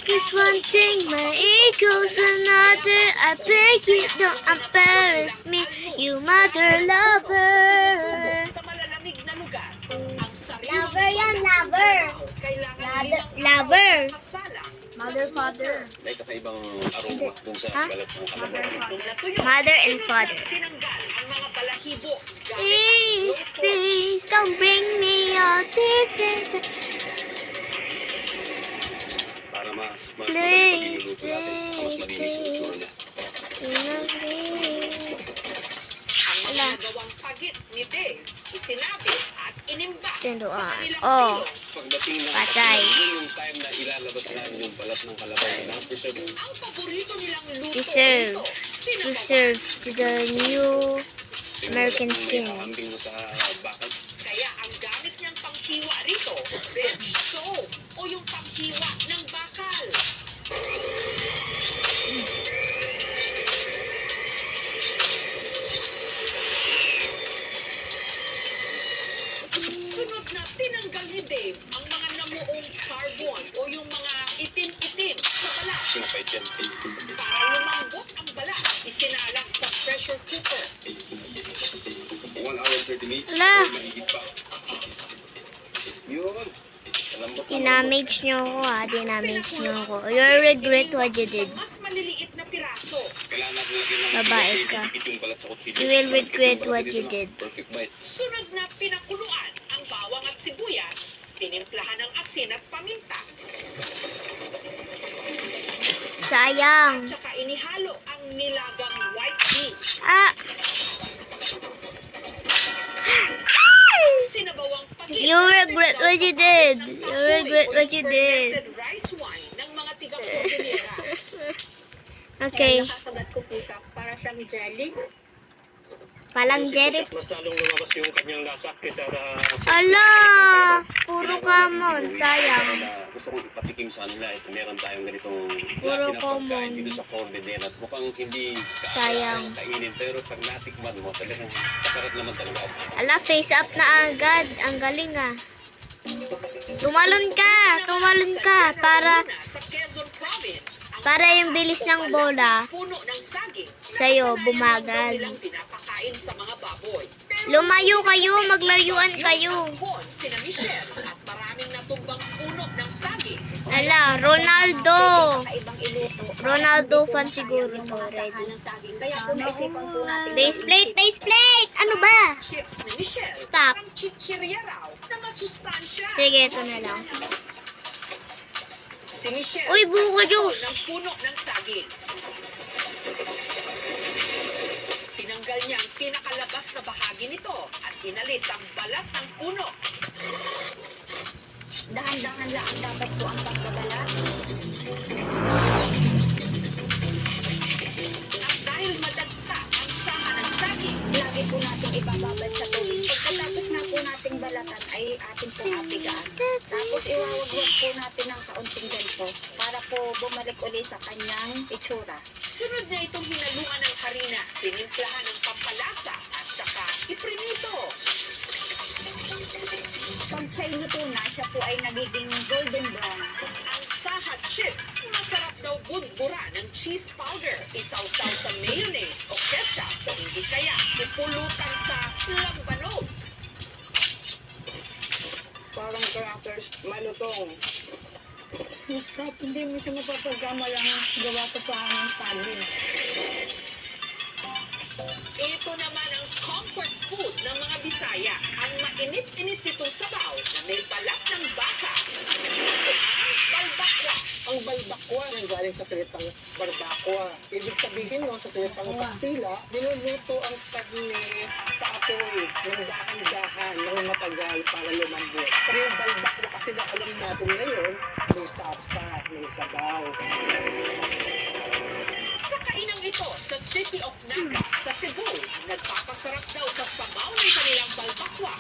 is one thing, my ego's another. I beg you, don't embarrass me, you mother lover. Sa malalamig na lugar, ang Lover yan, lover. kailangan Lover. kasala Mother, father. May kakaibang aroma dun sa balat ng kalabaw. Mother and father. tinanggal ang mga balahibo Please, please, don't bring me all this. Para mas Please, magluluto natin. Mas malinis yung itsura niya. ang mga nagawang pagit ni Dave isinapit at inimba Tinduan. sa kanilang Oh. silong. Pagdating ng Patay. yun yung time na ilalabas namin yung balat ng kalabaw na preserve. Ang paborito nilang luto Preserve. dito, sinabaw. Preserve to the new American Yung skin. kakambing mo sa bakal. Kaya ang gamit niyang panghiwa rito, bench soap o yung panghiwa ng bakal. Sunod na tinanggal ni Dave ang mga namuong carbon o yung mga itim-itim sa balat. Pinapait yan. Para lumambot ang balat, isinalang sa pressure cooker. 1 hour 30 minutes. Ala. or mahigit pa. Yun. Kalambot na Dinamage nyo ako ha. Dinamage nyo ako. You'll regret what you did. Sa mas maliliit na piraso. kailangan natin lagyan ng Babae kasi ka. dikit yung balat sa kutsilyo. You will regret Perfect yung what balat you dito, did. no? Perfect bite. Sunod na pinakuluan ang bawang at sibuyas, tinimplahan ng asin at paminta, Sayang. tsaka inihalo ang nilagang white beans. Ah! Sinabawang pagit. You regret what you did. You regret what you did. Fermented rice wine ng mga tiga-Cordillera. Okay. Nakakagat ko po siya para siyang jelly. Palang Jerry. Mas lalong lumabas yung kanyang lasa kaysa sa... Ala! Puro kamon. Sayang. Gusto kong ipatikim sa kanila. Ito, meron tayong ganitong Puro klase ng common. pagkain dito sa Cordillera. At mukhang hindi Sayang. kainin. Pero pag natikman mo, talagang kasarap naman talaga. Ala, face up na agad. Ang galing ah. Tumalon ka! Tumalon ka! Sa Quezon Province, ang Para yung bilis ng bola puno ng saging sa'yo, na bumagal. nilang pinapakain sa mga baboy. Lumayo kayo. Maglayuan kayo. Hon, sina Michelle at maraming natumbang puno ng saging. Ala, Ronaldo. Kakaibang iluto. Ronaldo fan siguro Yung to mga already. saka ng saging. Kaya po naisipan po natin. Base plate, base plate! Ano ba? Chips ni Michelle. Stop. Ang chichirya raw na masustansya. Sige, ito na lang. Si Michelle. Uy, buko juice. ng puno ng saging. Tinanggal niya ang pinakalabas na bahagi nito at inalis ang balat ng puno. Dahan-dahan lang dapat po ang pagbabalat. At dahil madagta ang sanga ng saging, Lagi po natin ibababad sa tubig. Pagkatapos na po nating balatan ay atin pong apigaan. Tapos iwawagwag po natin ng kaunting ganito para po bumalik uli sa kanyang itsura. sunod na itong hinaluan ng harina, tinimplahan ng pampalasa at saka iprinito. Pag siya luto na, siya po ay nagiging golden brown. Ang sahad chips, masarap daw budbura ng cheese powder. Isawsaw sa mayonnaise o ketchup o hindi kaya ipulutan sa lambanog. Parang crackers, malutong. Masarap, hindi mo siya mapapagkama lang gawa ko sa aming saging. Ito naman ang comfort food ng mga Bisaya. Ang mainit-init nitong sabaw na may balat ng baka. Ang balbakwa. Ang balbakwa nang galing sa salitang barbakwa. Ibig sabihin no, sa salitang Kastila, niluluto ang karne sa apoy ng dahan-dahan ng matagal para lumambot. Pero yung balbakwa kasi na alam natin ngayon, may sapsa, may sabaw. Sa kainang ito sa City of Naga sa Cebu, nagpapasarap daw sa sabaw ng kanilang balbakwa.